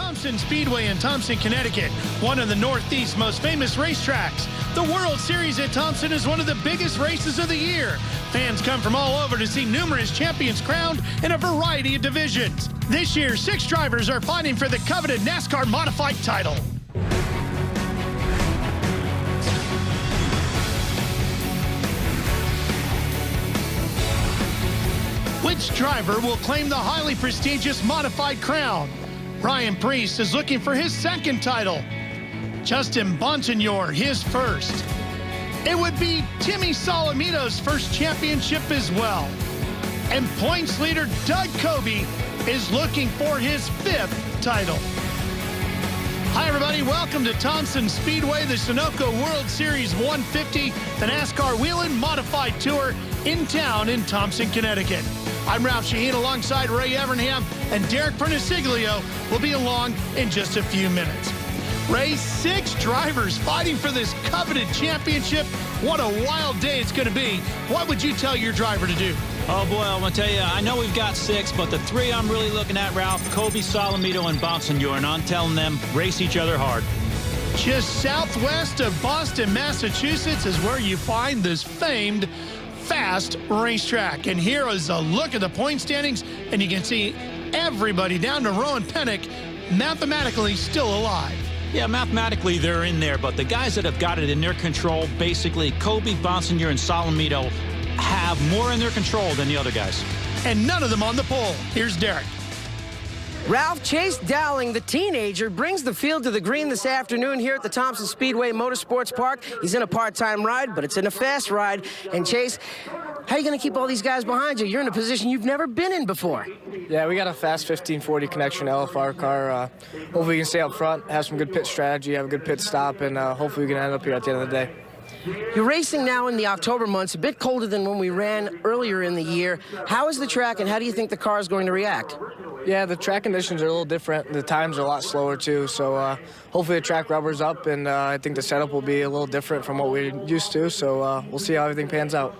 Thompson Speedway in Thompson, Connecticut, one of the Northeast's most famous racetracks. The World Series at Thompson is one of the biggest races of the year. Fans come from all over to see numerous champions crowned in a variety of divisions. This year, 6 drivers are fighting for the coveted NASCAR Modified title. Which driver will claim the highly prestigious Modified crown? Ryan Preece is looking for his 2nd title. Justin Bonsignor, his 1st. It would be Timmy Solomito's 1st championship as well. And points leader Doug Coby is looking for his 5th title. Hi, everybody. Welcome to Thompson Speedway, the Sunoco World Series 150, the NASCAR Whelen Modified Tour in town in Thompson, Connecticut. I'm Ralph Shaheen alongside Ray Evernham, and Derek Perniciglio will be along in just a few minutes. Ray, 6 drivers fighting for this coveted championship. What a wild day it's going to be. What would you tell your driver to do? Oh, boy, I'm going to tell you, I know we've got 6, but the 3 I'm really looking at, Ralph, Coby, Solomito, and Bonsignor, and I'm telling them, race each other hard. Just southwest of Boston, Massachusetts is where you find this famed fast racetrack. And here is a look at the point standings, and you can see everybody down to Rowan Pennick mathematically still alive. Yeah, mathematically they're in there, but the guys that have got it in their control, basically Coby, Bonsignor, and Solomito, have more in their control than the other guys. And none of them on the pole. Here's Derek. Ralph, Chase Dowling, the teenager, brings the field to the green this afternoon here at the Thompson Speedway Motorsports Park. He's in a part-time ride, but it's in a fast ride. And Chase, how are you going to keep all these guys behind you? You're in a position you've never been in before. Yeah, we got a fast 1540 connection LFR car. Hopefully we can stay up front, have some good pit strategy, have a good pit stop, and hopefully we can end up here at the end of the day. You're racing now in the October months, a bit colder than when we ran earlier in the year. How is the track, and how do you think the car is going to react? Yeah, the track conditions are a little different. The times are a lot slower, too, so hopefully the track rubbers up, and I think the setup will be a little different from what we're used to, so we'll see how everything pans out.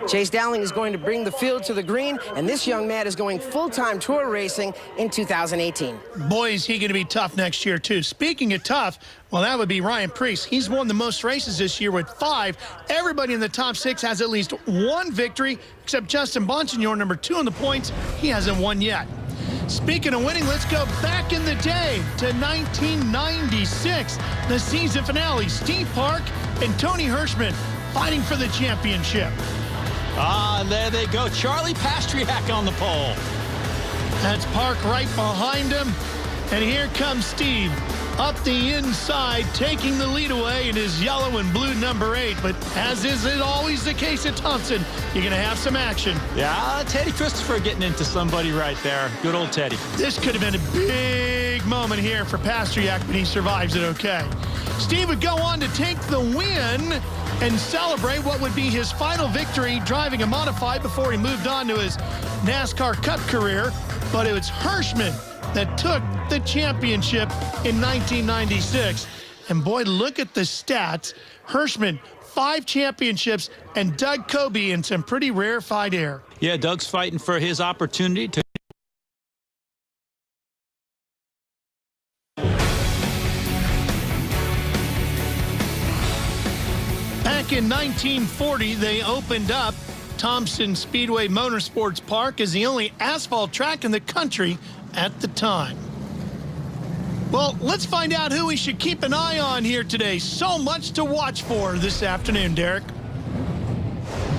Chase Dowling is going to bring the field to the green, and this young man is going full-time tour racing in 2018. Boy, is he going to be tough next year, too. Speaking of tough, well, that would be Ryan Preece. He's won the most races this year with 5. Everybody in the top 6 has at least 1 victory, except Justin Bonsignor, number 2 in the points. He hasn't won yet. Speaking of winning, let's go back in the day to 1996, the season finale. Steve Park and Tony Hirschman fighting for the championship. Ah, there they go. Charlie Pastriak on the pole. That's Park right behind him. And here comes Steve up the inside, taking the lead away in his yellow and blue number 8. But as is it always the case at Thompson, you're going to have some action. Yeah, Teddy Christopher getting into somebody right there. Good old Teddy. This could have been a big moment here for Pastriak, but he survives it okay. Steve would go on to take the win and celebrate what would be his final victory driving a modified before he moved on to his NASCAR Cup career. But it was Hirschman that took the championship in 1996. And boy, look at the stats. Hirschman, 5 championships, and Doug Coby in some pretty rarefied air. Yeah, Doug's fighting for his opportunity to Back in 1940, they opened up Thompson Speedway Motorsports Park as the only asphalt track in the country at the time. Well, let's find out who we should keep an eye on here today. So much to watch for this afternoon, Derek.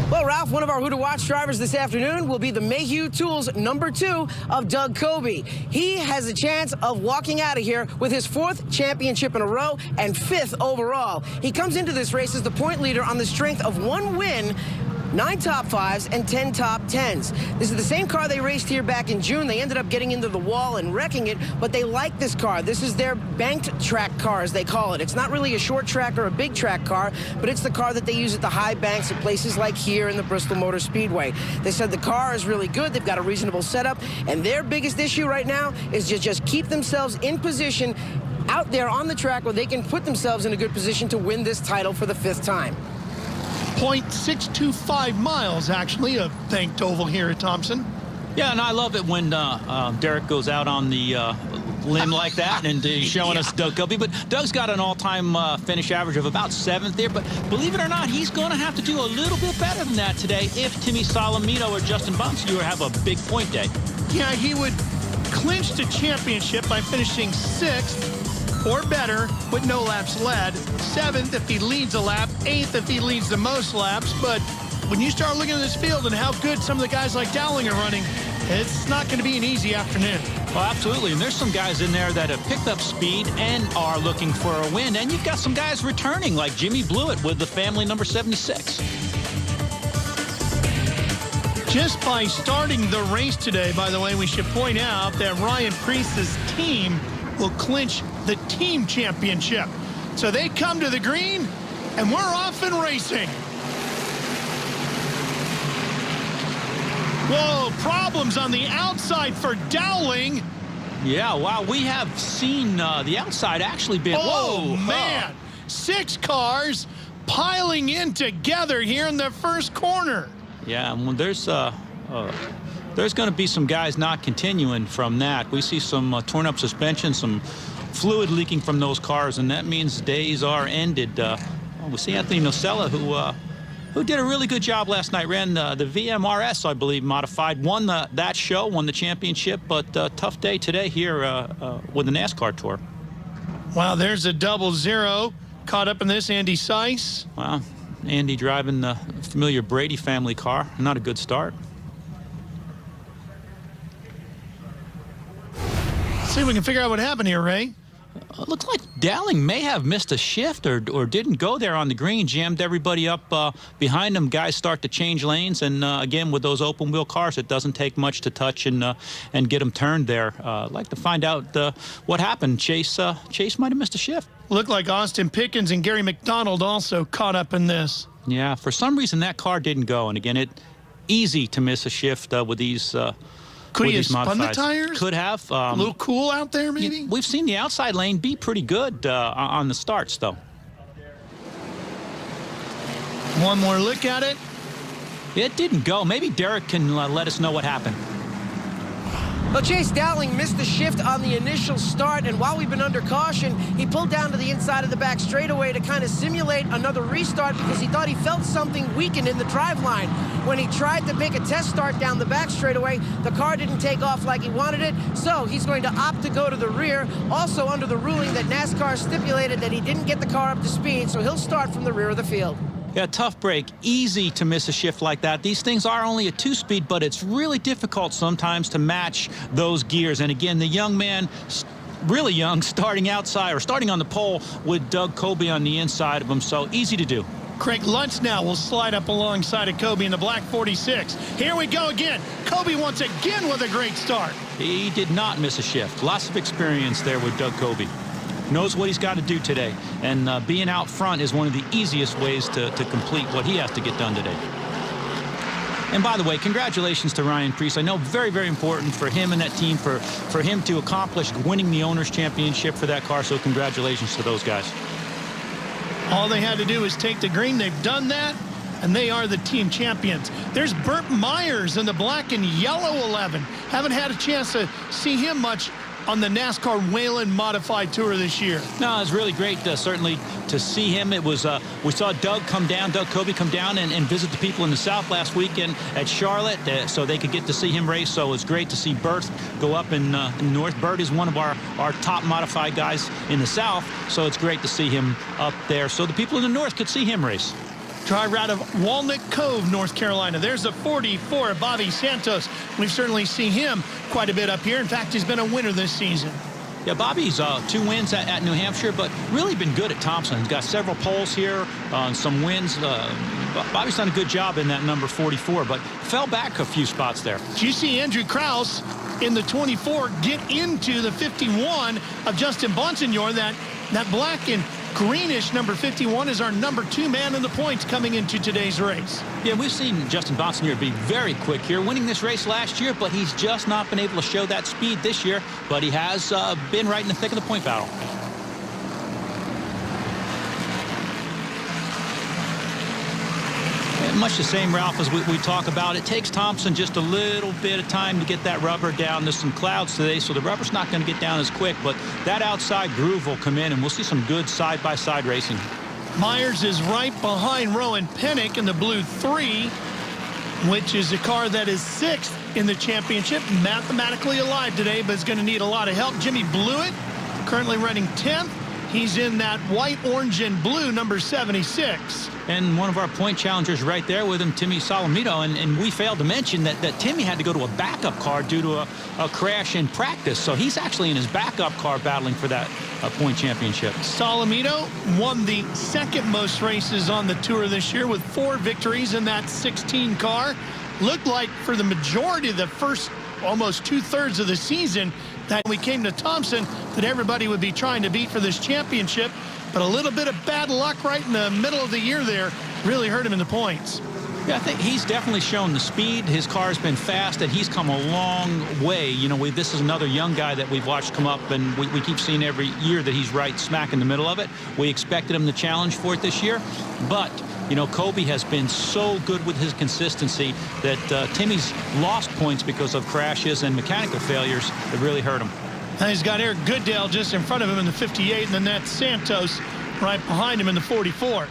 Well, Ralph, one of our Who to Watch drivers this afternoon will be the Mayhew Tools number 2 of Doug Coby. He has a chance of walking out of here with his 4th championship in a row and 5th overall. He comes into this race as the point leader on the strength of 1 win, 9 top 5s and 10 top 10s. This is the same car they raced here back in June. They ended up getting into the wall and wrecking it, but they like this car. This is their banked track car, as they call it. It's not really a short track or a big track car, but it's the car that they use at the high banks at places like here in the Bristol Motor Speedway. They said the car is really good. They've got a reasonable setup, and their biggest issue right now is just keep themselves in position out there on the track where they can put themselves in a good position to win this title for the 5th time. 0.625 miles, actually, of banked oval here at Thompson. Yeah, and I love it when Derek goes out on the limb like that and showing us Doug Kobe. But Doug's got an all-time finish average of about 7th there. But believe it or not, he's going to have to do a little bit better than that today if Timmy Solomito or Justin Bonsignore have a big point day. Yeah, he would clinch the championship by finishing 6th or better with no laps led, 7th if he leads a lap, 8th if he leads the most laps. But when you start looking at this field and how good some of the guys like Dowling are running, it's not going to be an easy afternoon. Well, absolutely. And there's some guys in there that have picked up speed and are looking for a win. And you've got some guys returning, like Jimmy Blewett with the family number 76. Just by starting the race today, by the way, we should point out that Ryan Priest's team will clinch the team championship. So they come to the green, and we're off and racing. Whoa, problems on the outside for Dowling. Yeah, wow, we have seen the outside actually been... Oh, man. 6 cars piling in together here in the first corner. Yeah, well, there's going to be some guys not continuing from that. We see some torn-up suspension, some fluid leaking from those cars, and that means days are ended. We see Anthony Nocella, who did a really good job last night, ran the VMRS, I believe, modified, won that show, won the championship, but tough day today here with the NASCAR Tour. Wow, there's a 00. Caught up in this, Andy Seiss. Wow, Andy driving the familiar Brady family car. Not a good start. Let's see if we can figure out what happened here, Ray. Looks like Dowling may have missed a shift or didn't go there on the green, jammed everybody up behind him. Guys start to change lanes, and again, with those open-wheel cars, it doesn't take much to touch and get them turned there. I'd like to find out what happened. Chase might have missed a shift. Looked like Austin Pickens and Gary McDonald also caught up in this. Yeah, for some reason that car didn't go, and again, easy to miss a shift with these. Could he have spun the tires? Could have. A little cool out there, maybe? We've seen the outside lane be pretty good on the starts, though. One more look at it. It didn't go. Maybe Derek can let us know what happened. Well, Chase Dowling missed the shift on the initial start, and while we've been under caution, he pulled down to the inside of the back straightaway to kind of simulate another restart because he thought he felt something weaken in the driveline. When he tried to make a test start down the back straightaway, the car didn't take off like he wanted it, so he's going to opt to go to the rear, also under the ruling that NASCAR stipulated that he didn't get the car up to speed, so he'll start from the rear of the field. Yeah, tough break. Easy to miss a shift like that. These things are only a 2-speed, but it's really difficult sometimes to match those gears. And again, the young man, really young, starting outside or starting on the pole with Doug Kobe on the inside of him, so easy to do. Craig Lutz now will slide up alongside of Kobe in the black 46. Here we go again. Kobe once again with a great start. He did not miss a shift. Lots of experience there with Doug Kobe. Knows what he's got to do today, and being out front is one of the easiest ways to complete what he has to get done today. And by the way, congratulations to Ryan Preece. I know very, very important for him and that team for him to accomplish winning the Owners' Championship for that car, so congratulations to those guys. All they had to do is take the green. They've done that, and they are the team champions. There's Burt Myers in the black and yellow 11. Haven't had a chance to see him much on the NASCAR Whelen Modified Tour this year. No, it's really great, certainly, to see him. It was we saw Doug Kobe come down and visit the people in the South last weekend at Charlotte, so they could get to see him race. So it's great to see Burt go up in North. Burt is one of our top modified guys in the South, so it's great to see him up there so the people in the North could see him race. Driver out of Walnut Cove, North Carolina. There's a 44, Bobby Santos. We've certainly seen him quite a bit up here. In fact, he's been a winner this season. Yeah, Bobby's 2 wins at New Hampshire, but really been good at Thompson. He's got several poles here, some wins. Bobby's done a good job in that number 44, but fell back a few spots there. Did you see Andrew Krause in the 24 get into the 51 of Justin Bonsignore? That black and greenish number 51 is our number 2 man in the points coming into today's race. Yeah, we've seen Justin Bonsignore be very quick here, winning this race last year, but he's just not been able to show that speed this year, but he has been right in the thick of the point battle. Much the same, Ralph, as we talk about. It takes Thompson just a little bit of time to get that rubber down. There's some clouds today, so the rubber's not going to get down as quick, but that outside groove will come in, and we'll see some good side-by-side racing. Myers is right behind Rowan Pennick in the blue 3, which is a car that is 6th in the championship. Mathematically alive today, but is going to need a lot of help. Jimmy Blewett, currently running 10th. He's in that white, orange, and blue, number 76. And one of our point challengers right there with him, Timmy Solomito. And we failed to mention that Timmy had to go to a backup car due to a crash in practice. So he's actually in his backup car battling for that point championship. Solomito won the 2nd most races on the tour this year with 4 victories in that 16 car. Looked like for the majority of the first almost 2/3 of the season that we came to Thompson that everybody would be trying to beat for this championship. But a little bit of bad luck right in the middle of the year there really hurt him in the points. Yeah, I think he's definitely shown the speed. His car's been fast, and he's come a long way. You know, this is another young guy that we've watched come up, and we keep seeing every year that he's right smack in the middle of it. We expected him to challenge for it this year, but you know, Kobe has been so good with his consistency that Timmy's lost points because of crashes and mechanical failures that really hurt him. And he's got Eric Goodale just in front of him in the 58, and then that's Santos right behind him in the 44.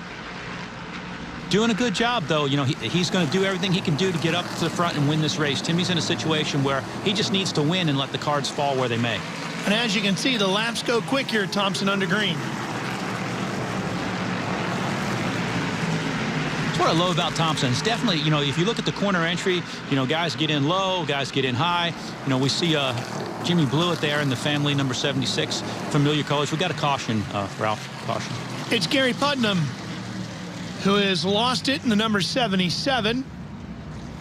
Doing a good job, though. You know, he's going to do everything he can do to get up to the front and win this race. Timmy's in a situation where he just needs to win and let the cards fall where they may. And as you can see, the laps go quick here at Thompson under green. That's what I love about Thompson. It's definitely, you know, if you look at the corner entry, you know, guys get in low, guys get in high. You know, we see Jimmy Blewett there in the family number 76, familiar colors. We got a caution, Ralph, caution. It's Gary Putnam who has lost it in the number 77.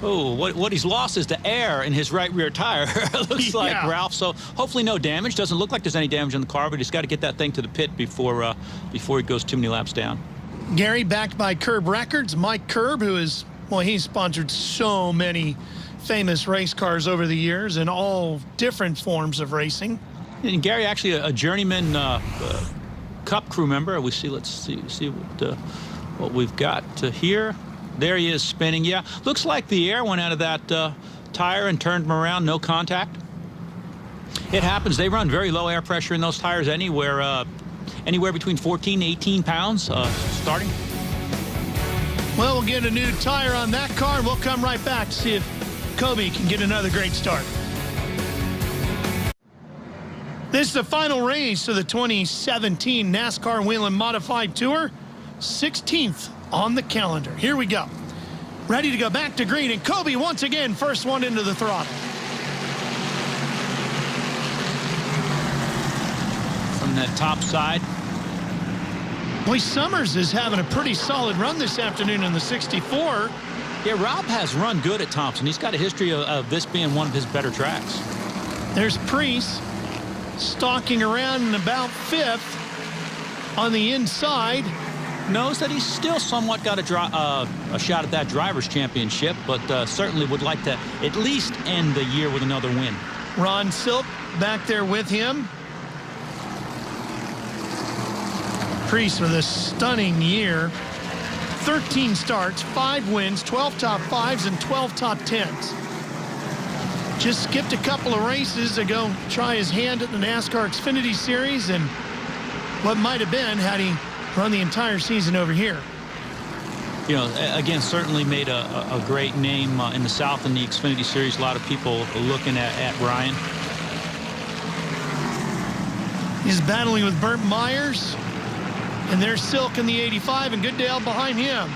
Oh, what he's lost is the air in his right rear tire, looks like, Ralph. So hopefully no damage. Doesn't look like there's any damage on the car, but he's got to get that thing to the pit before he goes too many laps down. Gary, backed by Curb Records. Mike Curb, who is, well, he's sponsored so many famous race cars over the years in all different forms of racing. And Gary, actually a journeyman Cup crew member. Let's see what we've got here. There he is spinning. Yeah, looks like the air went out of that tire and turned him around. No contact. It happens. They run very low air pressure in those tires anywhere between 14 to 18 pounds starting. Well, we'll get a new tire on that car, and we'll come right back to see if Kobe can get another great start. This is the final race of the 2017 NASCAR Whelen Modified Tour. 16th on the calendar. Here we go. Ready to go back to green, and Kobe once again first one into the throttle. From that top side. Boy, Summers is having a pretty solid run this afternoon in the 64. Yeah, Rob has run good at Thompson. He's got a history of this being one of his better tracks. There's Priest stalking around in about 5th on the inside. Knows that he's still somewhat got a shot at that driver's championship, but certainly would like to at least end the year with another win. Ron Silk back there with him. Priest with a stunning year. 13 starts, 5 wins, 12 top 5s, and 12 top 10s. Just skipped a couple of races to go try his hand at the NASCAR Xfinity Series, and what might have been had he run the entire season over here. You know, again, certainly made a great name in the South in the Xfinity Series. A lot of people looking at Brian. He's battling with Burt Myers. And there's Silk in the 85 and Goodale behind him.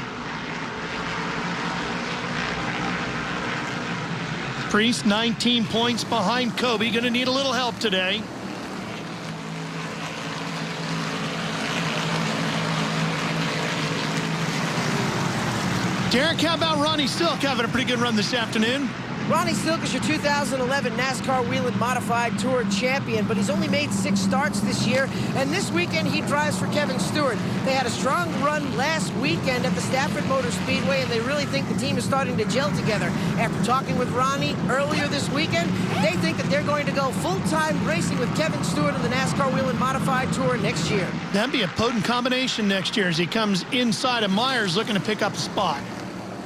Priest 19 points behind Kobe. Going to need a little help today. Derek, how about Ronnie Silk having a pretty good run this afternoon? Ronnie Silk is your 2011 NASCAR Whelen Modified Tour champion, but he's only made 6 starts this year, and this weekend he drives for Kevin Stewart. They had a strong run last weekend at the Stafford Motor Speedway, and they really think the team is starting to gel together. After talking with Ronnie earlier this weekend, they think that they're going to go full-time racing with Kevin Stewart in the NASCAR Whelen Modified Tour next year. That'd be a potent combination next year as he comes inside of Myers looking to pick up a spot.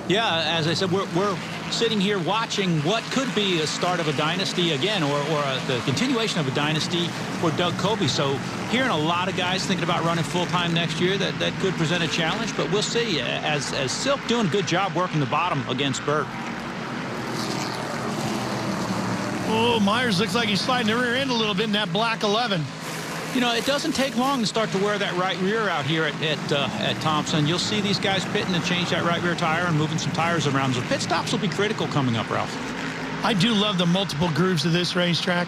Yeah, as I said, we're sitting here watching what could be a start of a dynasty again, or the continuation of a dynasty for Doug Coby. So hearing a lot of guys thinking about running full-time next year, that could present a challenge, but we'll see. As Silk doing a good job working the bottom against Burt. Oh, Myers looks like he's sliding the rear end a little bit in that black 11. You know, it doesn't take long to start to wear that right rear out here at Thompson. You'll see these guys pitting and change that right rear tire and moving some tires around. So pit stops will be critical coming up, Ralph. I do love the multiple grooves of this racetrack.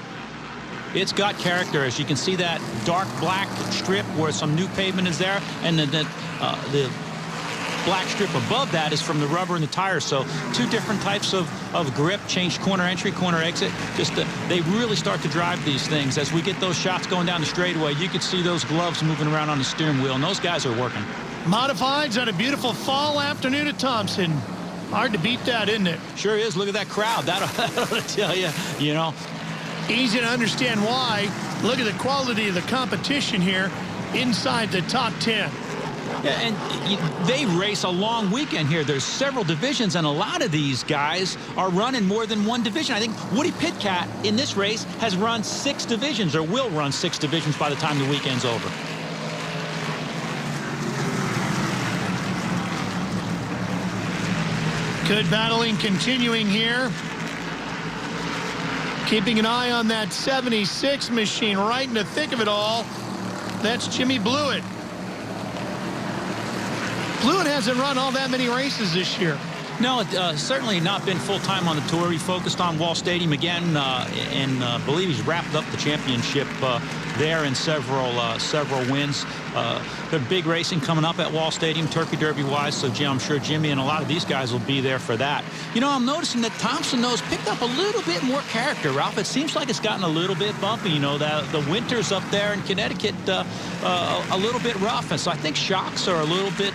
It's got character, as you can see that dark black strip where some new pavement is there, and the black strip above that is from the rubber and the tires. So two different types of grip, changed corner entry, corner exit. They really start to drive these things. As we get those shots going down the straightaway, you can see those gloves moving around on the steering wheel, and those guys are working. Modifieds on a beautiful fall afternoon at Thompson. Hard to beat that, isn't it? Sure is. Look at that crowd. That'll tell you, you know. Easy to understand why. Look at the quality of the competition here inside the top 10. Yeah, and they race a long weekend here. There's several divisions, and a lot of these guys are running more than one division. I think Woody Pitcat in this race has run 6 divisions, or will run 6 divisions by the time the weekend's over. Good battling continuing here. Keeping an eye on that 76 machine right in the thick of it all. That's Jimmy Blewett. Blewett hasn't run all that many races this year. No, certainly not been full-time on the tour. He focused on Wall Stadium again, and believe he's wrapped up the championship there in several wins. The big racing coming up at Wall Stadium, Turkey Derby-wise, so I'm sure Jimmy and a lot of these guys will be there for that. You know, I'm noticing that Thompson, though, has picked up a little bit more character, Ralph. It seems like it's gotten a little bit bumpy. You know, the winters up there in Connecticut, a little bit rough, and so I think shocks are a little bit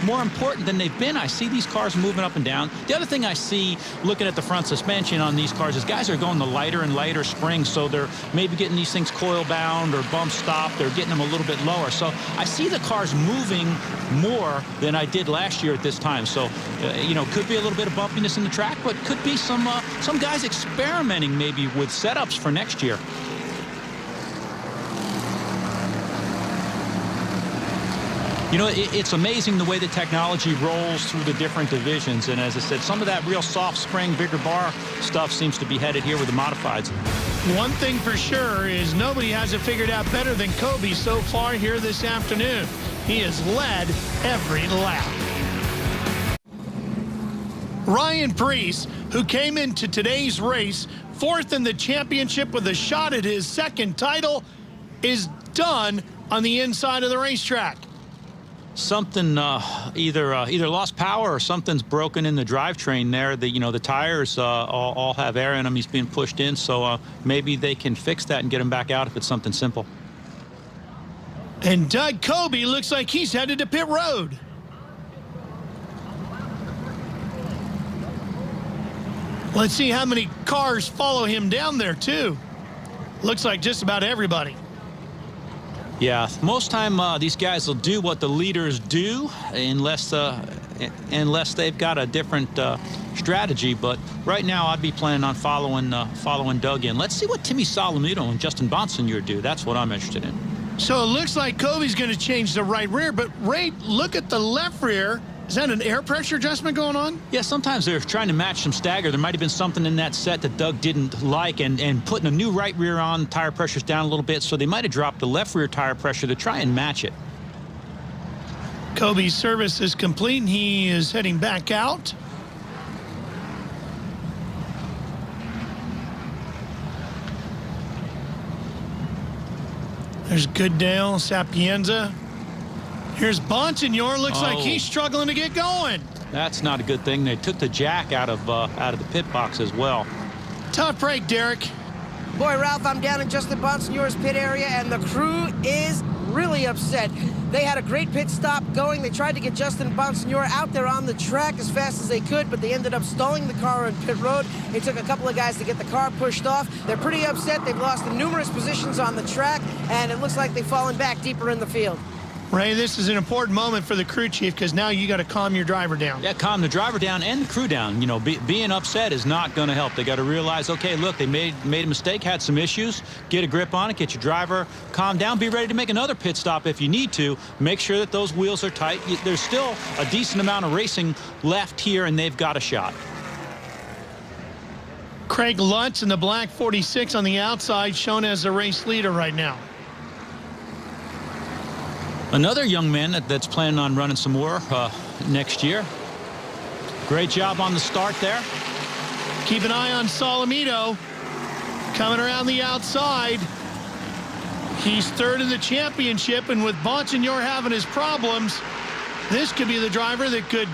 more important than they've been. I see these cars moving up and down. The other thing I see looking at the front suspension on these cars is guys are going the lighter and lighter springs, so they're maybe getting these things coil bound or bump stopped. They're getting them a little bit lower. So I see the cars moving more than I did last year at this time. So, you know, could be a little bit of bumpiness in the track, but could be some guys experimenting maybe with setups for next year. You know, it's amazing the way the technology rolls through the different divisions. And as I said, some of that real soft spring, bigger bar stuff seems to be headed here with the modifieds. One thing for sure is nobody has it figured out better than Coby so far here this afternoon. He has led every lap. Ryan Preece, who came into today's race 4th in the championship with a shot at his 2nd title, is done on the inside of the racetrack. Something either lost power or something's broken in the drivetrain there. The tires all have air in them. He's being pushed in, so maybe they can fix that and get him back out if it's something simple. And Doug Coby looks like he's headed to pit road. Let's see how many cars follow him down there too. Looks like just about everybody. Yeah, most time these guys will do what the leaders do unless they've got a different strategy. But right now I'd be planning on following Doug in. Let's see what Timmy Solomito and Justin Bonsignor do. That's what I'm interested in. So it looks like Coby's going to change the right rear, but Ray, look at the left rear. Is that an air pressure adjustment going on? Yeah, sometimes they're trying to match some stagger. There might have been something in that set that Doug didn't like, and putting a new right rear on, tire pressure's down a little bit, so they might have dropped the left rear tire pressure to try and match it. Coby's service is complete, and he is heading back out. There's Goodale, Sapienza. Here's Bonsignor. Looks like he's struggling to get going. That's not a good thing. They took the jack out of the pit box as well. Tough break, Derek. Boy, Ralph, I'm down in Justin Bonsignor's pit area, and the crew is really upset. They had a great pit stop going. They tried to get Justin Bonsignor out there on the track as fast as they could, but they ended up stalling the car on pit road. It took a couple of guys to get the car pushed off. They're pretty upset. They've lost numerous positions on the track, and it looks like they've fallen back deeper in the field. Ray, this is an important moment for the crew chief because now you got to calm your driver down. Yeah, calm the driver down and the crew down. You know, being upset is not going to help. They got to realize, okay, look, they made a mistake, had some issues. Get a grip on it, get your driver calm down, be ready to make another pit stop if you need to. Make sure that those wheels are tight. There's still a decent amount of racing left here, and they've got a shot. Craig Lutz in the black 46 on the outside, shown as the race leader right now. Another young man that's planning on running some more next year. Great job on the start there. Keep an eye on Solomito coming around the outside. He's third in the championship, and with Bonsignor having his problems, this could be the driver that could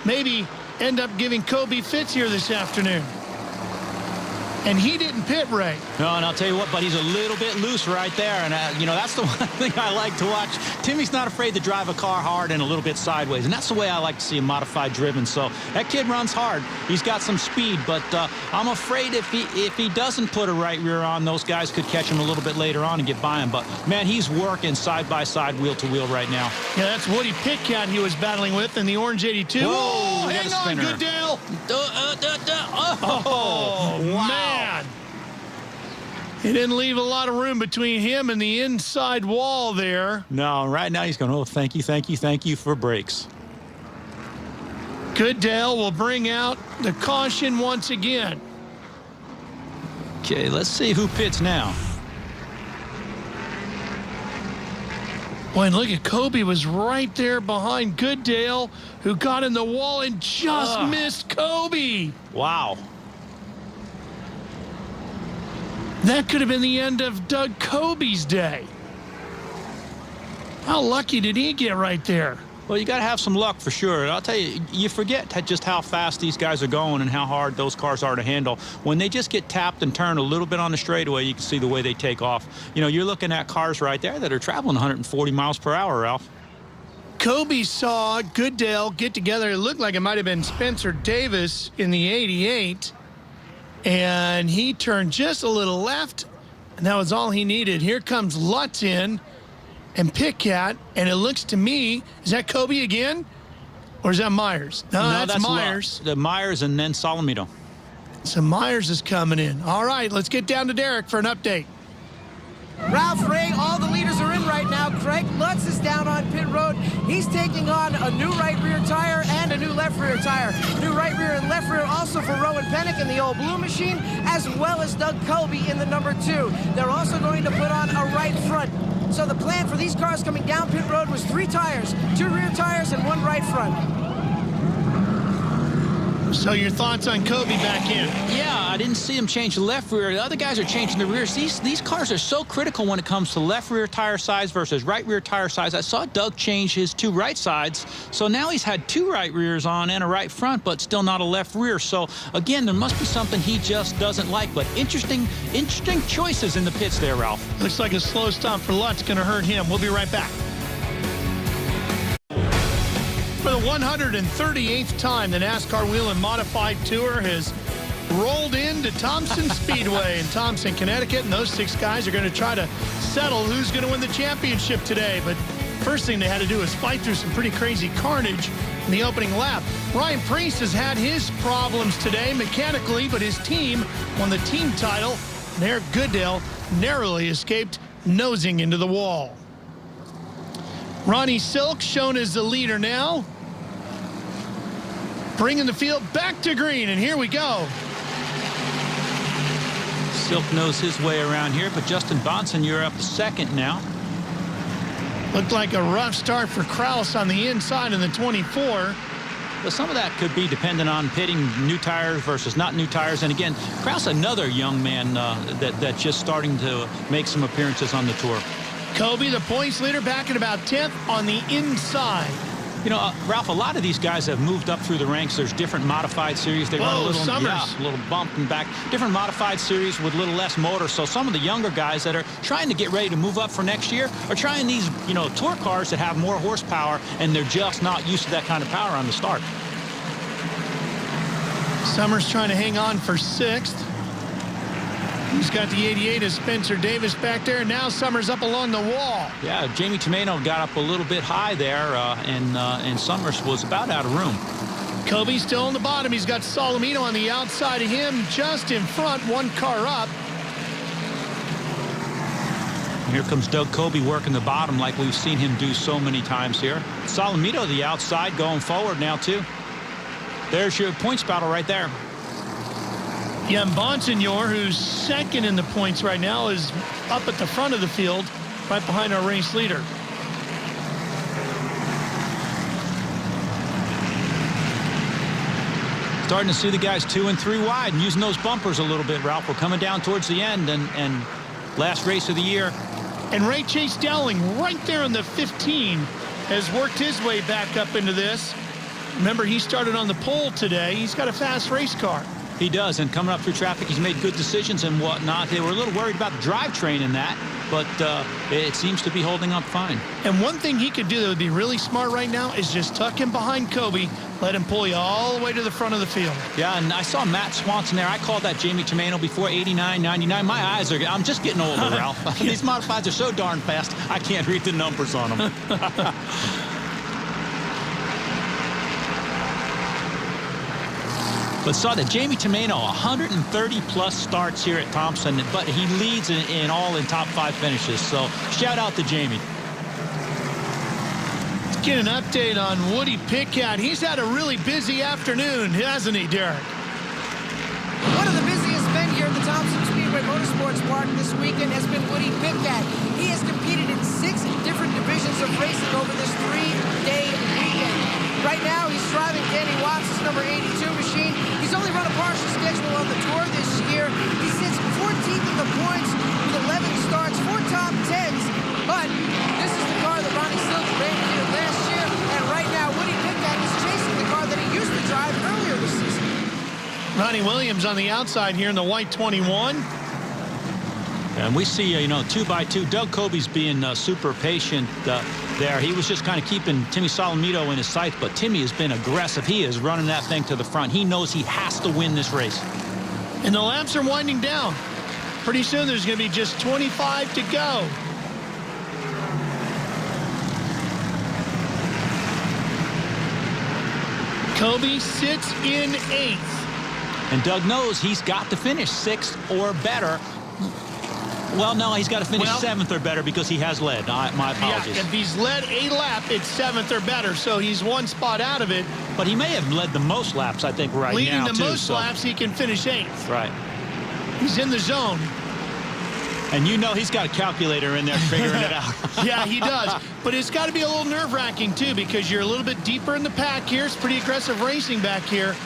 maybe end up giving Kobe fits here this afternoon. And he didn't pit, Ray. No, and I'll tell you what, but he's a little bit loose right there. And, you know, that's the one thing I like to watch. Timmy's not afraid to drive a car hard and a little bit sideways. And that's the way I like to see him modified driven. So that kid runs hard. He's got some speed. But I'm afraid if he doesn't put a right rear on, those guys could catch him a little bit later on and get by him. But, man, he's working side-by-side, wheel-to-wheel right now. Yeah, that's Woody Pitcat he was battling with in the orange 82. Whoa, oh, hang on, Goodale. Oh, man. He didn't leave a lot of room between him and the inside wall there. No, right now he's going, oh, thank you for brakes. Goodale will bring out the caution once again. Okay, let's see who pits now. Boy, and look at Kobe was right there behind Goodale, who got in the wall and just missed Kobe. Wow. That could have been the end of Doug Kobe's day. How lucky did he get right there? Well, you got to have some luck for sure. And I'll tell you, you forget just how fast these guys are going and how hard those cars are to handle. When they just get tapped and turned a little bit on the straightaway, you can see the way they take off. You know, you're looking at cars right there that are traveling 140 miles per hour, Ralph. Kobe saw Goodale get together. It looked like it might have been Spencer Davis in the 88. And he turned just a little left, and that was all he needed. Here comes Lutz in and Pitcat, and it looks to me, is that Kobe again? Or is that Myers? No, that's Myers. The Myers and then Solomito. So Myers is coming in. All right, let's get down to Derek for an update. Ralph, Ray, all the leaders are in right now. Craig Lutz is down on pit road. He's taking on a new right rear tire and a new left rear tire. New right rear and left rear also for Rowan Pennick in the old blue machine, as well as Doug Kobe in the number 2. They're also going to put on a right front. So the plan for these cars coming down pit road was 3 tires, 2 rear tires and 1 right front. So your thoughts on Kobe back in? Yeah, I didn't see him change the left rear. The other guys are changing the rears. These cars are so critical when it comes to left rear tire size versus right rear tire size. I saw Doug change his 2 right sides. So now he's had 2 right rears on and a right front, but still not a left rear. So again, there must be something he just doesn't like. But interesting choices in the pits there, Ralph. Looks like a slow stop for Lutz going to hurt him. We'll be right back. For the 138th time, the NASCAR Whelen Modified Tour has rolled into Thompson Speedway in Thompson, Connecticut, and those 6 guys are going to try to settle who's going to win the championship today. But first thing they had to do is fight through some pretty crazy carnage in the opening lap. Ryan Preece has had his problems today mechanically, but his team won the team title, and Eric Goodale narrowly escaped nosing into the wall. Ronnie Silk shown as the leader now. Bringing the field back to green, and here we go. Silk knows his way around here, but Justin Bonsignor up to second now. Looked like a rough start for Kraus on the inside in the 24. But some of that could be dependent on pitting new tires versus not new tires. And again, Kraus, another young man that's just starting to make some appearances on the tour. Kobe, the points leader, back at about 10th on the inside. You know, Ralph, a lot of these guys have moved up through the ranks. There's different modified series. They run a little, a little bump and back. Different modified series with a little less motor. So some of the younger guys that are trying to get ready to move up for next year are trying these, you know, tour cars that have more horsepower, and they're just not used to that kind of power on the start. Summers trying to hang on for 6th. He's got the 88 of Spencer Davis back there. Now Summers up along the wall. Yeah, Jamie Tomeno got up a little bit high there, and Summers was about out of room. Kobe's still on the bottom. He's got Solomito on the outside of him, just in front, one car up. Here comes Doug Kobe working the bottom like we've seen him do so many times here. Solomito the outside going forward now too. There's your points battle right there. Yeah, Bonsignor, who's second in the points right now, is up at the front of the field, right behind our race leader. Starting to see the guys 2 and 3 wide and using those bumpers a little bit, Ralph. We're coming down towards the end and last race of the year. And Ray Chase Dowling right there in the 15 has worked his way back up into this. Remember, he started on the pole today. He's got a fast race car. He does, and coming up through traffic, he's made good decisions and whatnot. They were a little worried about the drivetrain in that, but it seems to be holding up fine. And one thing he could do that would be really smart right now is just tuck him behind Kobe, let him pull you all the way to the front of the field. Yeah, and I saw Matt Swanson there. I called that Jamie Tomeno before 89, 99. My eyes are, I'm just getting older, Ralph. These modifieds are so darn fast, I can't read the numbers on them. But saw that Jamie Tomeno, 130-plus starts here at Thompson, but he leads in all in top 5 finishes. So shout out to Jamie. Let's get an update on Woody Pitkat. He's had a really busy afternoon, hasn't he, Derek? One of the busiest men here at the Thompson Speedway Motorsports Park this weekend has been Woody Pitkat. He has competed in 6 different divisions of racing over this 3-day weekend. Right now, he's driving Danny Watts' number 82 machine. He's only run a partial schedule on the tour this year. He sits 14th in the points with 11 starts, 4 top 10s. But this is the car that Ronnie Silk ran here last year. And right now, Woody Pitkat is chasing the car that he used to drive earlier this season. Ronnie Williams on the outside here in the white 21. And we see, 2x2. Doug Kobe's being super patient there. He was just kind of keeping Timmy Solomito in his sights, but Timmy has been aggressive. He is running that thing to the front. He knows he has to win this race. And the laps are winding down. Pretty soon there's going to be just 25 to go. Kobe sits in 8th. And Doug knows he's got to finish 6th or better. Well, no, he's got to finish 7th or better because he has led. My apologies. Yeah, if he's led a lap, it's 7th or better, so he's 1 spot out of it. But he may have led the most laps, I think, right now, Leading the too, most laps, he can finish 8th. Right. He's in the zone. And he's got a calculator in there figuring it out. Yeah, he does. But it's got to be a little nerve-wracking, too, because you're a little bit deeper in the pack here. It's pretty aggressive racing back here.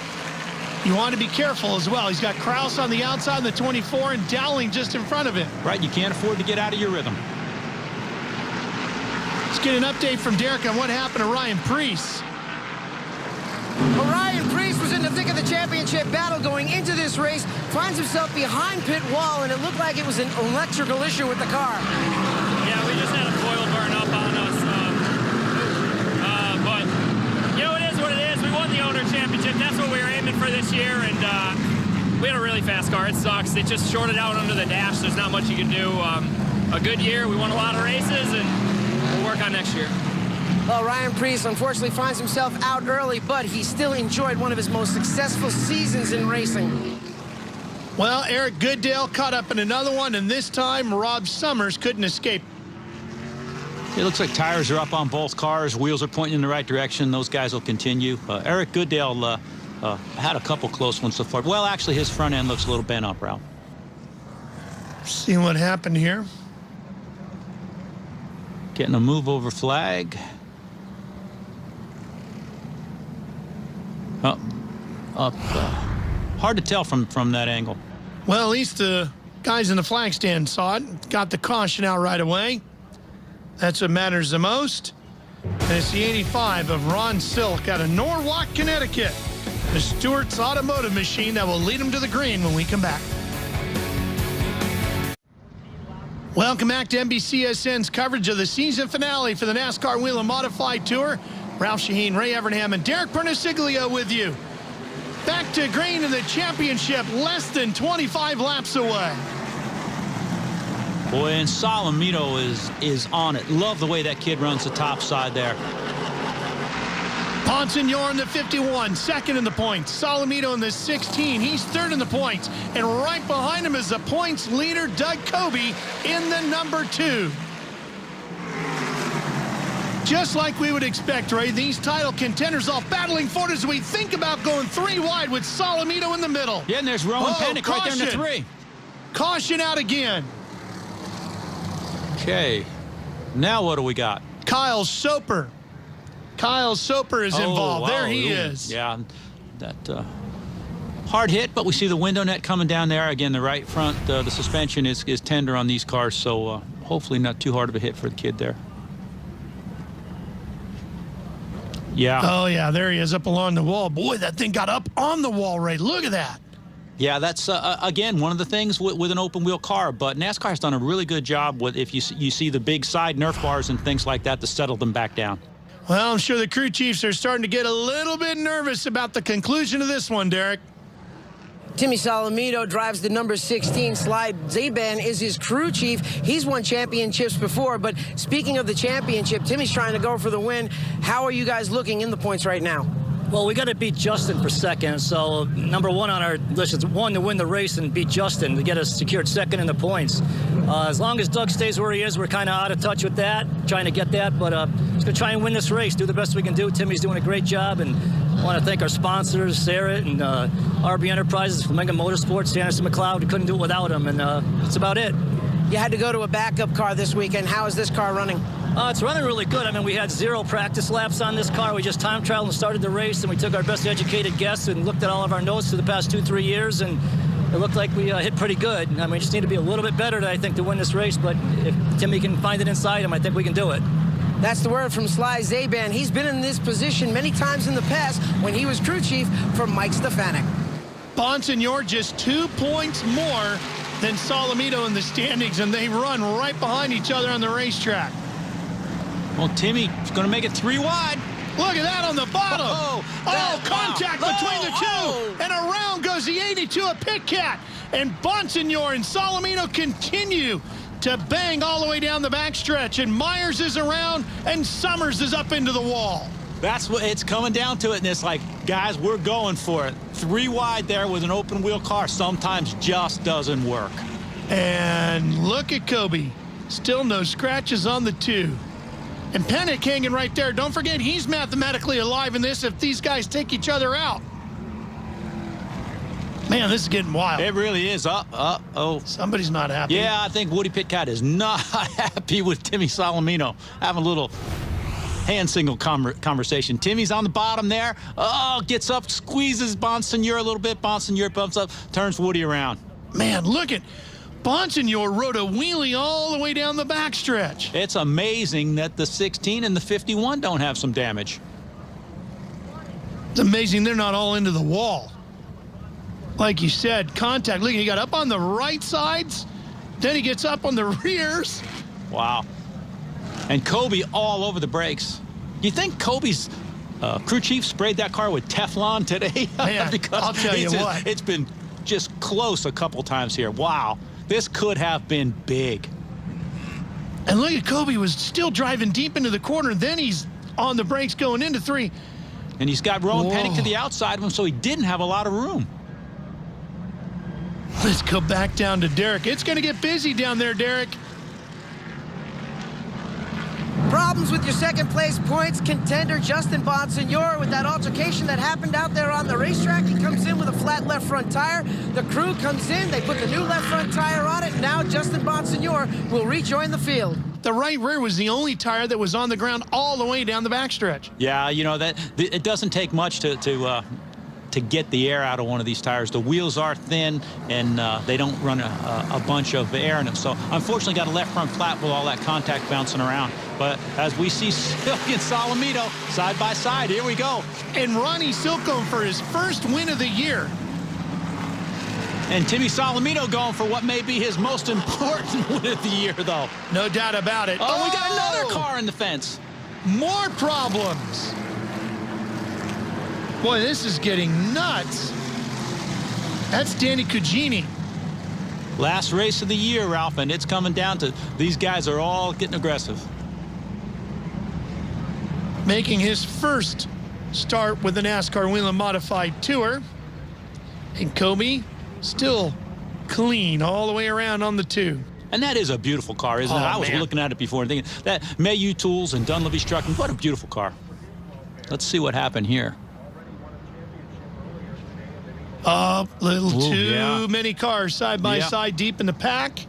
You want to be careful as well. He's got Kraus on the outside in the 24 and Dowling just in front of him. Right, you can't afford to get out of your rhythm. Let's get an update from Derek on what happened to Ryan Preece. Well, Ryan Preece was in the thick of the championship battle going into this race, finds himself behind pit wall, and it looked like it was an electrical issue with the car. Yeah, we just had a coil burn up on us. But, it is what it is. We won the owner championship. That's what we were aiming for this year, and we had a really fast car. It sucks. They just shorted out under the dash. There's not much you can do. A good year. We won a lot of races, and we'll work on next year. Well, Ryan Preece unfortunately finds himself out early, but he still enjoyed one of his most successful seasons in racing. Well, Eric Goodale caught up in another one, and this time Rob Summers couldn't escape. It looks like tires are up on both cars. Wheels are pointing in the right direction. Those guys will continue. Eric Goodale had a couple close ones so far. Well, actually, his front end looks a little bent up, Ralph. See what happened here. Getting a move over flag. Hard to tell from that angle. Well, at least the guys in the flag stand saw it. Got the caution out right away. That's what matters the most. And it's the 85 of Ron Silk out of Norwalk, Connecticut. The Stewart's Automotive machine that will lead him to the green when we come back. Welcome back to NBCSN's coverage of the season finale for the NASCAR Whelen Modified Tour. Ralph Shaheen, Ray Evernham, and Derek Perniciglio with you. Back to green in the championship, less than 25 laps away. Boy, and Solomito is on it. Love the way that kid runs the top side there. Bonsignor in the 51, second in the points. Solomito in the 16, he's third in the points. And right behind him is the points leader, Doug Kobe, in the number 2. Just like we would expect, Ray, these title contenders all battling for it as we think about going 3 wide with Solomito in the middle. Yeah, and there's Rowan Pennick right there in the 3. Caution out again. Okay, now what do we got? Kyle Soper. Kyle Soper is involved. Wow. There he is. Yeah, that hard hit, but we see the window net coming down there. Again, the right front, the suspension is tender on these cars, so hopefully not too hard of a hit for the kid there. Yeah. Oh, yeah, there he is up along the wall. Boy, that thing got up on the wall, Ray. Look at that. Yeah, that's, again, one of the things with an open-wheel car. But NASCAR has done a really good job with, if you see the big side Nerf bars and things like that, to settle them back down. Well, I'm sure the crew chiefs are starting to get a little bit nervous about the conclusion of this one, Derek. Timmy Solomito drives the number 16. Sly Zaban is his crew chief. He's won championships before, but speaking of the championship, Timmy's trying to go for the win. How are you guys looking in the points right now? Well, we got to beat Justin for second, so number 1 on our list is 1 to win the race and beat Justin to get us secured second in the points. As long as Doug stays where he is, we're kind of out of touch with that, trying to get that, but just going to try and win this race, do the best we can do. Timmy's doing a great job, and I want to thank our sponsors, Sarah and RB Enterprises, Flamingo Motorsports, Sanderson McLeod. We couldn't do it without them, and that's about it. You had to go to a backup car this weekend. How is this car running? It's running really good. I mean, we had 0 practice laps on this car. We just time trialed and started the race, and we took our best educated guess and looked at all of our notes for the past 2-3 years, and it looked like we hit pretty good. I mean, we just need to be a little bit better, I think, to win this race, but if Timmy can find it inside him, I think we can do it. That's the word from Sly Zaban. He's been in this position many times in the past when he was crew chief for Mike Stefanik. Bonsignor just 2 points more than Solomito in the standings, and they run right behind each other on the racetrack. Well, Timmy's going to make it 3 wide. Look at that on the bottom. Contact wow. between the two. And around goes the 82 of Pit Cat. And Bonsignor and Solomito continue to bang all the way down the backstretch. And Myers is around, and Summers is up into the wall. That's what it's coming down to it, and it's like, guys, we're going for it. 3 wide there with an open-wheel car sometimes just doesn't work. And look at Kobe. Still no scratches on the 2. And Pennick hanging right there. Don't forget, he's mathematically alive in this if these guys take each other out. Man, this is getting wild. It really is. Somebody's not happy. Yeah, I think Woody Pitcat is not happy with Timmy Solomito. Having a little hand signal conversation. Timmy's on the bottom there. Gets up, squeezes Bonsignor a little bit. Bonsignor bumps up, turns Woody around. Man, look at Bonsignor rode a wheelie all the way down the backstretch. It's amazing that the 16 and the 51 don't have some damage. It's amazing they're not all into the wall. Like you said, contact. Look, he got up on the right sides, then he gets up on the rears. Wow. And Kobe all over the brakes. You think Kobe's crew chief sprayed that car with Teflon today? Man, because I'll tell you what. It's been just close a couple times here. Wow. This could have been big. And look at Kobe was still driving deep into the corner. Then he's on the brakes going into 3. And he's got Rowan Pennick to the outside of him, so he didn't have a lot of room. Let's go back down to Derek. It's going to get busy down there, Derek. Problems with your second place points contender Justin Bonsignor with that altercation that happened out there on the racetrack. He comes in with a flat left front tire. The crew comes in, they put the new left front tire on it. Now Justin Bonsignor will rejoin the field. The right rear was the only tire that was on the ground all the way down the backstretch. Yeah, you know, it doesn't take much to get the air out of one of these tires. The wheels are thin, and they don't run a bunch of air in them. So, unfortunately, got a left front flat with all that contact bouncing around. But as we see Silky and Solomito side by side, here we go. And Ronnie Silcombe for his first win of the year. And Timmy Solomito going for what may be his most important win of the year, though. No doubt about it. Oh, we got another car in the fence. More problems. Boy, this is getting nuts. That's Danny Cugini. Last race of the year, Ralph, and it's coming down to these guys are all getting aggressive. Making his first start with the NASCAR Whelen Modified Tour. And Kobe still clean all the way around on the 2. And that is a beautiful car, isn't it? I was looking at it before and thinking that Mayhew Tools and Dunleavy Trucking, what a beautiful car. Let's see what happened here. Little too many cars side by side deep in the pack.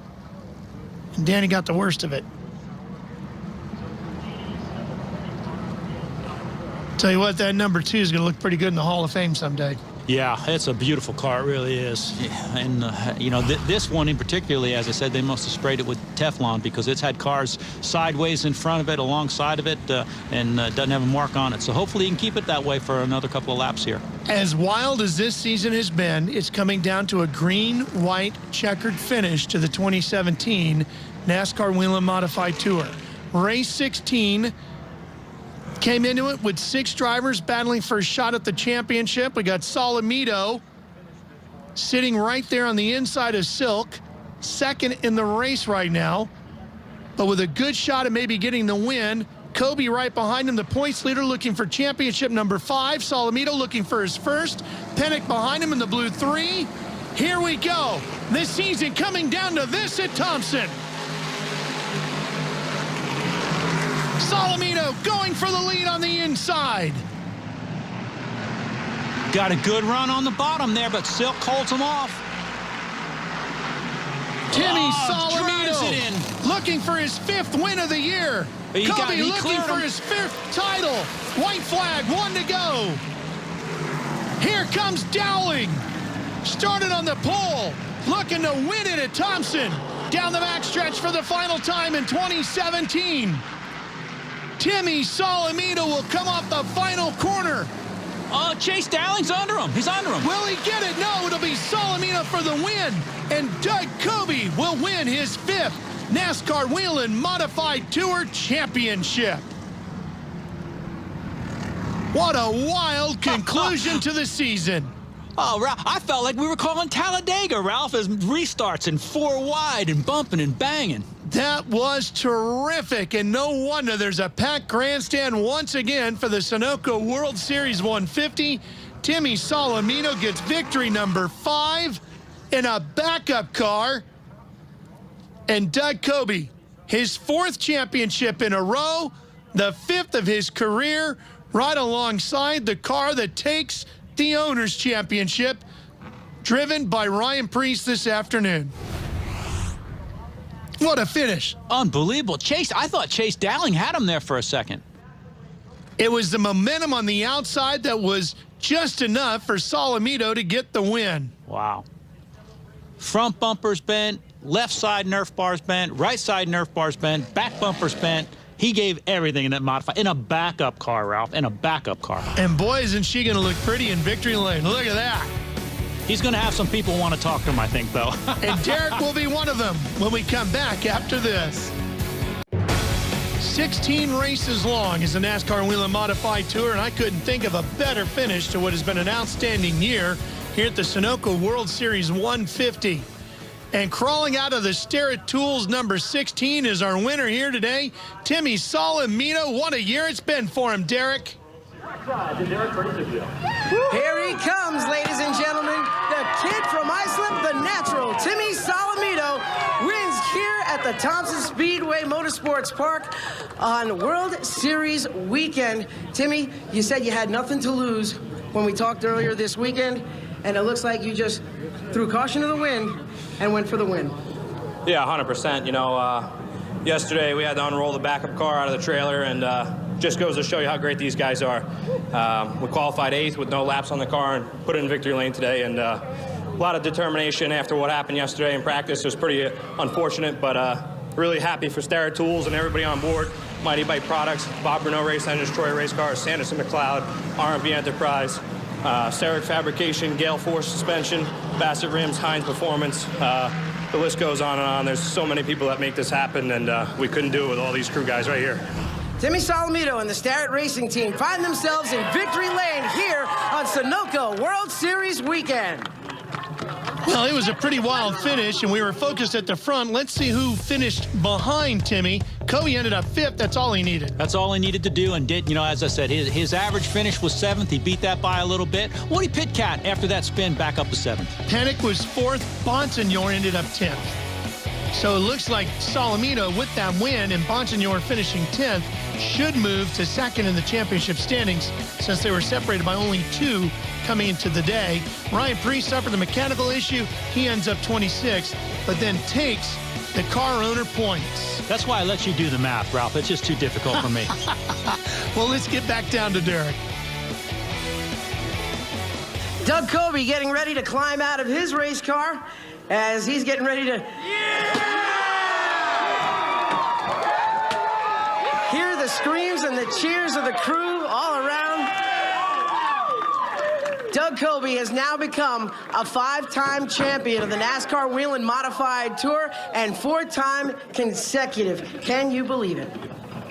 And Danny got the worst of it. Tell you what, that number 2 is going to look pretty good in the Hall of Fame someday. Yeah, it's a beautiful car. It really is. And, you know, this one in particularly, as I said, they must have sprayed it with Teflon because it's had cars sideways in front of it, alongside of it, and doesn't have a mark on it. So hopefully he can keep it that way for another couple of laps here. As wild as this season has been, it's coming down to a green-white checkered finish to the 2017 NASCAR Whelen Modified Tour. Race 16 came into it with 6 drivers battling for a shot at the championship. We got Solomito sitting right there on the inside of Silk, second in the race right now, but with a good shot at maybe getting the win. Kobe right behind him, the points leader, looking for championship number 5. Solomito looking for his first. Pennick behind him in the blue 3. Here we go. This season coming down to this at Thompson. Solomito going for the lead on the inside. Got a good run on the bottom there, but Silk holds him off. Timmy Solomito looking for his 5th win of the year. Kobe looking for his 5th title. White flag, 1 to go. Here comes Dowling. Started on the pole, looking to win it at Thompson. Down the backstretch for the final time in 2017. Timmy Solomito will come off the final corner. Chase Dowling's under him. He's under him. Will he get it? No, it'll be Solomito for the win. And Doug Kobe will win his 5th NASCAR Whelen Modified Tour Championship. What a wild conclusion to the season. Oh, Ralph, I felt like we were calling Talladega, Ralph, as restarts and 4 wide and bumping and banging. That was terrific, and no wonder there's a packed grandstand once again for the Sunoco World Series 150. Timmy Solomito gets victory number 5 in a backup car. And Doug Kobe, his 4th championship in a row, the 5th of his career, right alongside the car that takes the Owners' Championship, driven by Ryan Preece this afternoon. What a finish. Unbelievable. I thought Chase Dowling had him there for a second. It was the momentum on the outside that was just enough for Solomito to get the win. Wow. Front bumper's bent, left side Nerf bar's bent, right side Nerf bar's bent, back bumper's bent. He gave everything in that modified, in a backup car, Ralph, in a backup car. And boy, isn't she going to look pretty in victory lane. Look at that. He's going to have some people want to talk to him, I think, though. And Derek will be one of them when we come back after this. 16 races long is the NASCAR Whelen Modified Tour, and I couldn't think of a better finish to what has been an outstanding year here at the Sunoco World Series 150. And crawling out of the Starrett Tools number 16 is our winner here today, Timmy Solomito. What a year it's been for him, Derek. Here he comes, ladies and gentlemen. The kid from Iceland, the natural, Timmy Solomito, wins here at the Thompson Speedway Motorsports Park on World Series weekend. Timmy, you said you had nothing to lose when we talked earlier this weekend, and it looks like you just threw caution to the wind and went for the win. Yeah, 100%. You know, yesterday we had to unroll the backup car out of the trailer, and just goes to show you how great these guys are. We qualified 8th with no laps on the car and put it in victory lane today, and a lot of determination after what happened yesterday in practice. It was pretty unfortunate, but really happy for Starrett Tools and everybody on board. Mighty Bite Products, Bob Renault Race Engines, Troy Race Cars, Sanderson McLeod, R&B Enterprise, Starrett Fabrication, Gale Force Suspension, Bassett Rims, Heinz Performance. The list goes on and on. There's so many people that make this happen, and we couldn't do it with all these crew guys right here. Timmy Solomito and the Starrett Racing Team find themselves in victory lane here on Sunoco World Series weekend. Well, it was a pretty wild finish, and we were focused at the front. Let's see who finished behind Timmy. Kobe ended up 5th. That's all he needed. That's all he needed to do, and did, as I said, his average finish was 7th. He beat that by a little bit. Woody Pitcat, after that spin, back up to 7th. Panic was 4th. Bonsignor ended up 10th. So it looks like Solomito, with that win and Bonsignor finishing 10th, should move to 2nd in the championship standings since they were separated by only 2 coming into the day. Ryan Preece suffered a mechanical issue. He ends up 26th, but then takes the car owner points. That's why I let you do the math, Ralph. It's just too difficult for me. Well, let's get back down to Derek. Doug Kobe getting ready to climb out of his race car as he's getting ready to hear the screams and the cheers of the crew all around. Doug Kobe has now become a 5-time champion of the NASCAR Whelen Modified Tour and 4-time consecutive. Can you believe it?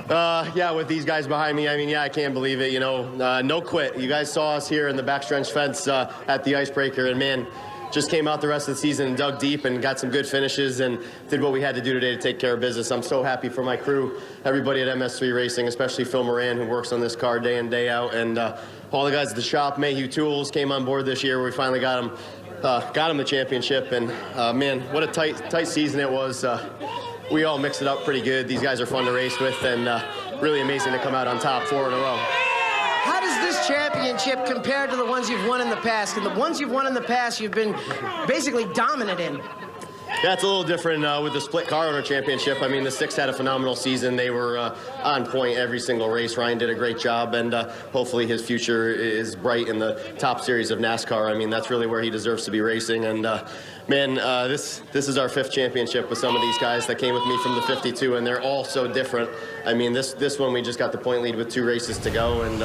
Yeah, with these guys behind me, I can't believe it, no quit. You guys saw us here in the backstretch fence at the Icebreaker, and man, just came out the rest of the season and dug deep and got some good finishes and did what we had to do today to take care of business. I'm so happy for my crew, everybody at MS3 Racing, especially Phil Moran, who works on this car day in, day out, and all the guys at the shop. Mayhew Tools came on board this year where we finally got him the championship, and man, what a tight season it was. We all mixed it up pretty good. These guys are fun to race with, and really amazing to come out on top 4 in a row. How does this championship compare to the ones you've won in the past? And the ones you've won in the past, you've been basically dominant in. Yeah, it's a little different with the split car owner championship. The Six had a phenomenal season. They were on point every single race. Ryan did a great job, and hopefully his future is bright in the top series of NASCAR. That's really where he deserves to be racing. And man, this is our 5th championship with some of these guys that came with me from the 52, and they're all so different. This one we just got the point lead with 2 races to go, and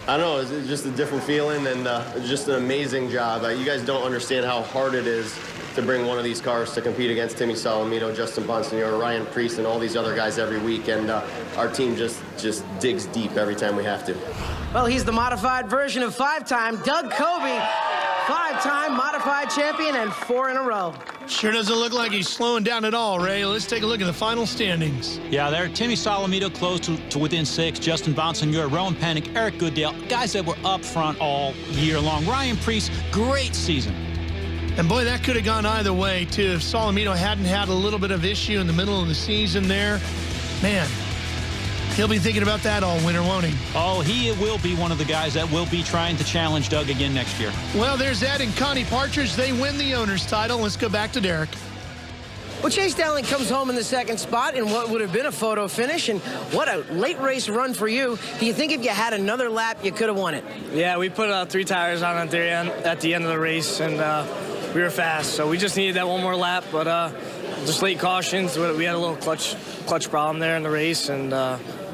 I don't know, it's just a different feeling, and just an amazing job. You guys don't understand how hard it is to bring one of these cars to compete against Timmy Solomito, Justin Bonsignor, Ryan Preece, and all these other guys every week, and our team just digs deep every time we have to. Well, he's the modified version of 5-time Doug Kobe, 5-time modified champion and 4 in a row. Sure doesn't look like he's slowing down at all, Ray. Let's take a look at the final standings. Yeah, there, Timmy Solomito close to within 6. Justin Bonsignor, Rowan Panic, Eric Goodale, guys that were up front all year long. Ryan Preece, great season. And boy, that could have gone either way, too. If Solomito hadn't had a little bit of issue in the middle of the season there, man, he'll be thinking about that all winter, won't he? Oh, he will be one of the guys that will be trying to challenge Doug again next year. Well, there's Ed and Connie Partridge. They win the owner's title. Let's go back to Derek. Well, Chase Dowling comes home in the 2nd spot in what would have been a photo finish, and what a late race run for you. Do you think if you had another lap, you could have won it? Yeah, we put 3 tires on at the end of the race, and we were fast, so we just needed that one more lap, but just late cautions. We had a little clutch problem there in the race, and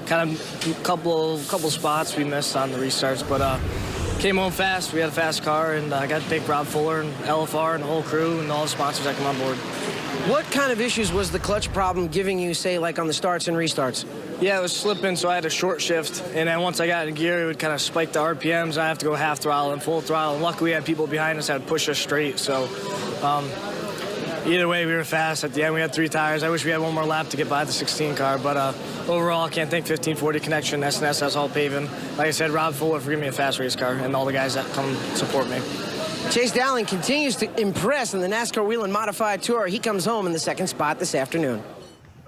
kind of a couple spots we missed on the restarts, but came home fast. We had a fast car, and I got to thank Rob Fuller and LFR and the whole crew and all the sponsors that come on board. What kind of issues was the clutch problem giving you, say, like on the starts and restarts? Yeah, it was slipping, so I had a short shift, and then once I got in gear, it would kind of spike the RPMs. I have to go half throttle and full throttle. And luckily, we had people behind us that would push us straight, so either way, we were fast. At the end, we had 3 tires. I wish we had one more lap to get by the 16 car, but overall, I can't thank 1540 Connection, SNS, that's all paving. Like I said, Rob Fuller for giving me a fast race car, and all the guys that come support me. Chase Dowling continues to impress in the NASCAR Whelen Modified Tour. He comes home in the 2nd spot this afternoon.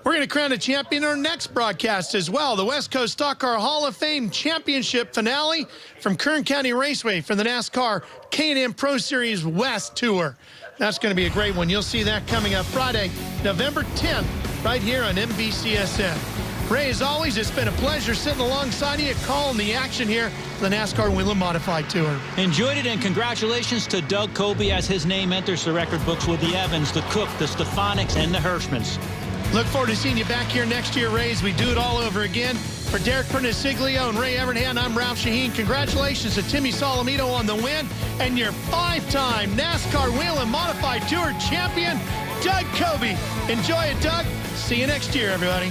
We're going to crown a champion in our next broadcast as well. The West Coast Stock Car Hall of Fame Championship finale from Kern County Raceway for the NASCAR K&M Pro Series West Tour. That's going to be a great one. You'll see that coming up Friday, November 10th, right here on NBCSN. Ray, as always, it's been a pleasure sitting alongside you, calling the action here for the NASCAR Whelen Modified Tour. Enjoyed it, and congratulations to Doug Kobe as his name enters the record books with the Evans, the Cook, the Stephanics, and the Hirschmans. Look forward to seeing you back here next year, Ray, as we do it all over again. For Derek Perniciglio and Ray Evernhand, I'm Ralph Shaheen. Congratulations to Timmy Solomito on the win, and your 5-time NASCAR Whelen Modified Tour champion, Doug Kobe. Enjoy it, Doug. See you next year, everybody.